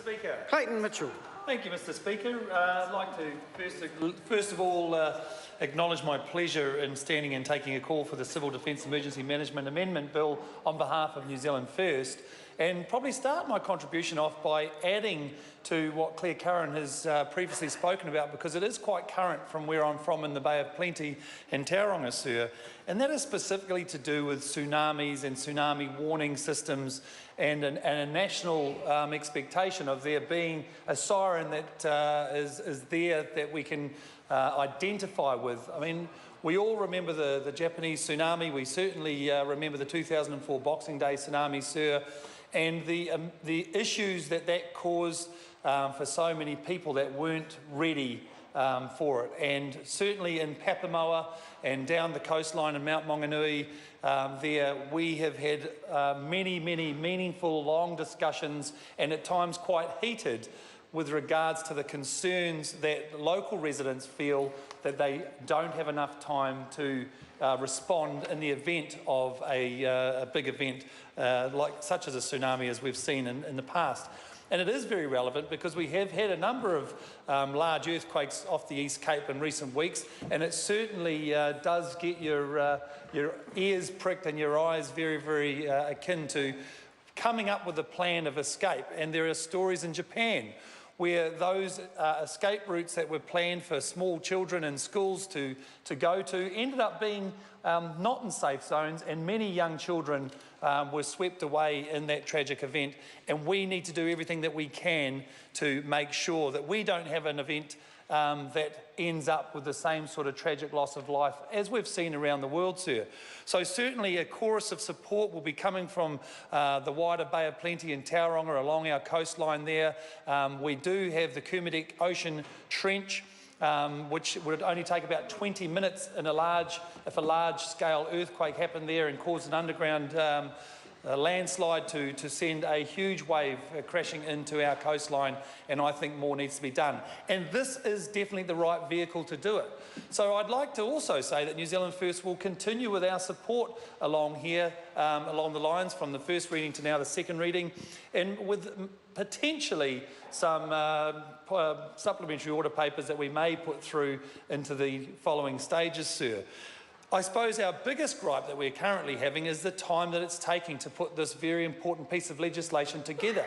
Speaker. Clayton Mitchell. Thank you, Mr Speaker. I'd like to first of all acknowledge my pleasure in standing and taking a call for the Civil Defence Emergency Management Amendment Bill on behalf of New Zealand First, and probably start my contribution off by adding to what Claire Curran has previously spoken about, because it is quite current from where I'm from in the Bay of Plenty in Tauranga, sir, and that is specifically to do with tsunamis and tsunami warning systems and a national expectation of there being a siren that is there that we can identify with. I mean, we all remember the Japanese tsunami. We certainly remember the 2004 Boxing Day tsunami, sir, and the issues that caused for so many people that weren't ready for it. And certainly in Papamoa and down the coastline in Mount Maunganui, there we have had many meaningful, long discussions, and at times quite heated, with regards to the concerns that local residents feel that they don't have enough time to respond in the event of a big event such as a tsunami as we've seen in the past. And it is very relevant because we have had a number of large earthquakes off the East Cape in recent weeks, and it certainly does get your ears pricked and your eyes very akin to coming up with a plan of escape. And there are stories in Japan where those escape routes that were planned for small children in schools to go to ended up being not in safe zones, and many young children were swept away in that tragic event. And we need to do everything that we can to make sure that we don't have an event that ends up with the same sort of tragic loss of life as we've seen around the world, sir. So certainly a chorus of support will be coming from the wider Bay of Plenty in Tauranga along our coastline there. We do have the Kermadec Ocean Trench, which would only take about 20 minutes if a large-scale earthquake happened there and caused an underground landslide to send a huge wave crashing into our coastline, and I think more needs to be done. And this is definitely the right vehicle to do it. So I'd like to also say that New Zealand First will continue with our support along here, along the lines from the first reading to now the second reading, and with potentially some supplementary order papers that we may put through into the following stages, sir. I suppose our biggest gripe that we're currently having is the time that it's taking to put this very important piece of legislation together.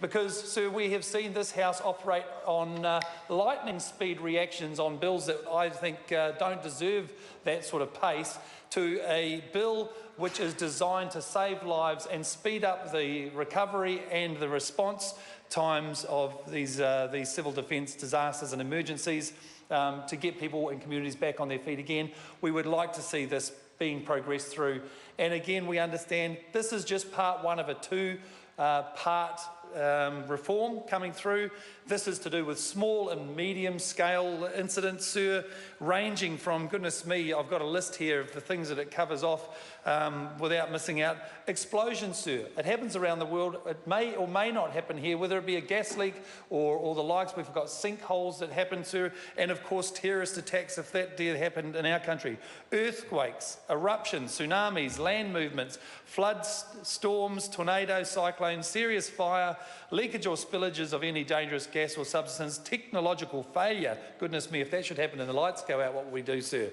Because, sir, we have seen this House operate on lightning speed reactions on bills that I think don't deserve that sort of pace, to a bill which is designed to save lives and speed up the recovery and the response times of these civil defence disasters and emergencies, to get people and communities back on their feet again. We would like to see this being progressed through. And again, we understand this is just part one of a two-part reform coming through. This is to do with small and medium scale incidents, sir, ranging from, goodness me, I've got a list here of the things that it covers off without missing out. Explosions, sir. It happens around the world. It may or may not happen here, whether it be a gas leak or the likes. We've got sinkholes that happen, sir, and of course terrorist attacks if that did happen in our country. Earthquakes, eruptions, tsunamis, land movements, floods, storms, tornadoes, cyclones, serious fire, leakage or spillages of any dangerous gas or substance, technological failure. Goodness me, if that should happen and the lights go out, what will we do, sir?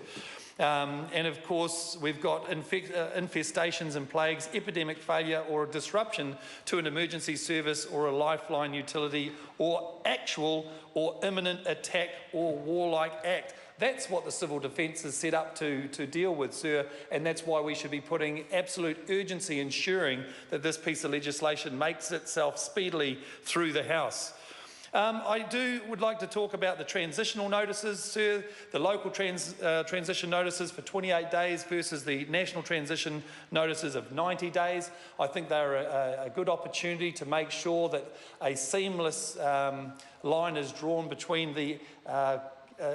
And of course, we've got infestations and plagues, epidemic failure or a disruption to an emergency service or a lifeline utility, or actual or imminent attack or warlike act. That's what the civil defence is set up to deal with, sir, and that's why we should be putting absolute urgency ensuring that this piece of legislation makes itself speedily through the House. I would like to talk about the transitional notices, sir, the local transition notices for 28 days versus the national transition notices of 90 days. I think they're a good opportunity to make sure that a seamless line is drawn between the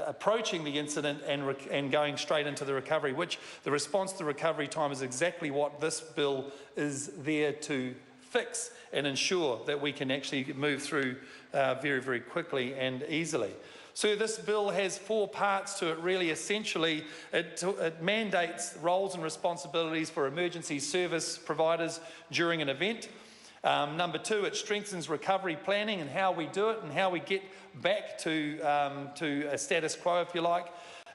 approaching the incident and going straight into the recovery, which the response to recovery time is exactly what this bill is there to fix and ensure that we can actually move through very quickly and easily. So this bill has four parts to it, really. Essentially, it mandates roles and responsibilities for emergency service providers during an event. Number two, it strengthens recovery planning and how we do it and how we get back to a status quo, if you like.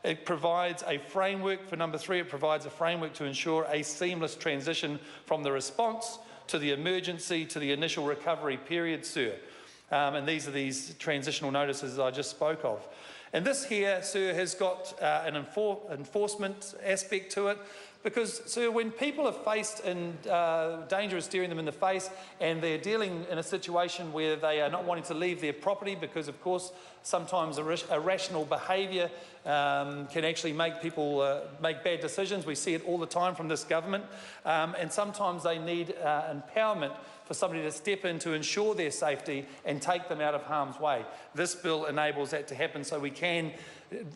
It provides a framework. For number three, it provides a framework to ensure a seamless transition from the response to the emergency to the initial recovery period, sir. And these are these transitional notices I just spoke of. And this here, sir, has got an enforcement aspect to it. Because, sir, when people are faced in danger of staring them in the face and they're dealing in a situation where they are not wanting to leave their property because, of course, sometimes irrational behaviour can actually make people make bad decisions. We see it all the time from this government. And sometimes they need empowerment for somebody to step in to ensure their safety and take them out of harm's way. This bill enables that to happen so we can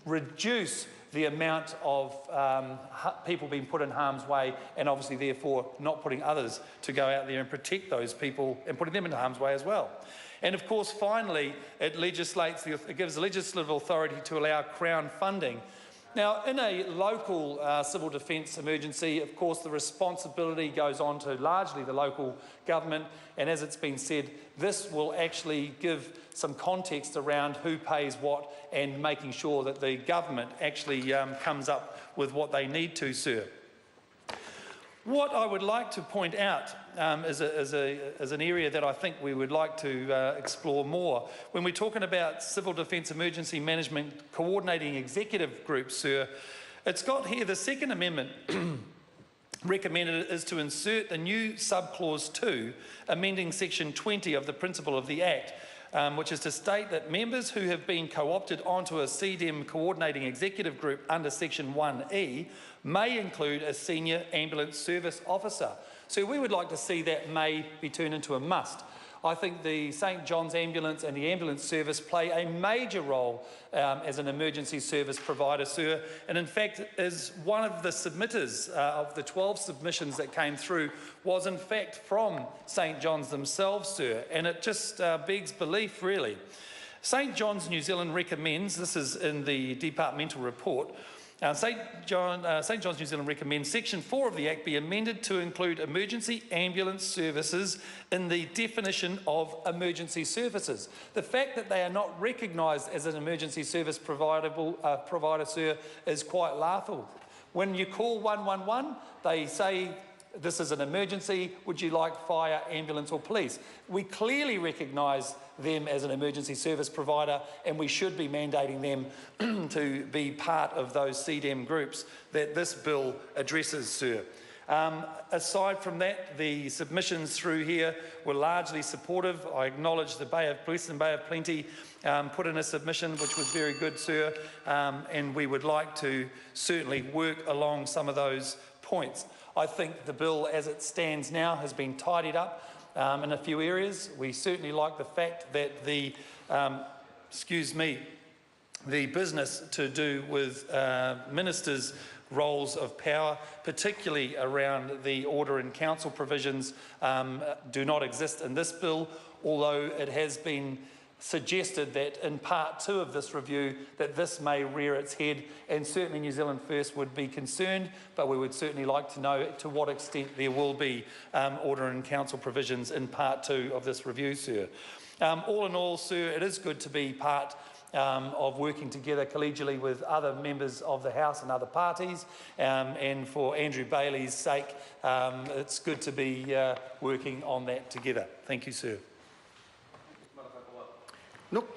reduce the amount of people being put in harm's way and obviously therefore not putting others to go out there and protect those people and putting them into harm's way as well. And of course, finally, it gives legislative authority to allow Crown funding. Now, in a local civil defence emergency, of course, the responsibility goes on to largely the local government, and as it's been said, this will actually give some context around who pays what and making sure that the government actually comes up with what they need to, sir. What I would like to point out is an area that I think we would like to explore more. When we're talking about Civil Defence Emergency Management Coordinating Executive Group, sir, it's got here the Second Amendment recommended is to insert the new subclause 2, amending section 20 of the principle of the Act, which is to state that members who have been co-opted onto a CDEM coordinating executive group under section 1E may include a senior ambulance service officer. So we would like to see that may be turned into a must. I think the St John's Ambulance and the ambulance service play a major role as an emergency service provider, sir, and in fact is one of the submitters of the 12 submissions that came through was in fact from St John's themselves, sir, and it just begs belief really. St John's New Zealand recommends, this is in the departmental report, St John's New Zealand recommends Section 4 of the Act be amended to include emergency ambulance services in the definition of emergency services. The fact that they are not recognised as an emergency service provider, sir, is quite laughable. When you call 111, they say, this is an emergency, would you like fire, ambulance or police? We clearly recognise them as an emergency service provider and we should be mandating them to be part of those CDEM groups that this bill addresses, sir. Aside from that, the submissions through here were largely supportive. I acknowledge the Bay of Police and Bay of Plenty put in a submission which was very good, sir, and we would like to certainly work along some of those points. I think the bill as it stands now has been tidied up in a few areas. We certainly like the fact that the business to do with ministers' roles of power, particularly around the order and council provisions, do not exist in this bill, although it has been suggested that in part 2 of this review that this may rear its head, and certainly New Zealand First would be concerned, but we would certainly like to know to what extent there will be order and council provisions in part 2 of this review, sir. All in all, sir, it is good to be part of working together collegially with other members of the House and other parties, and for Andrew Bailey's sake, it's good to be working on that together. Thank you, sir. Nope.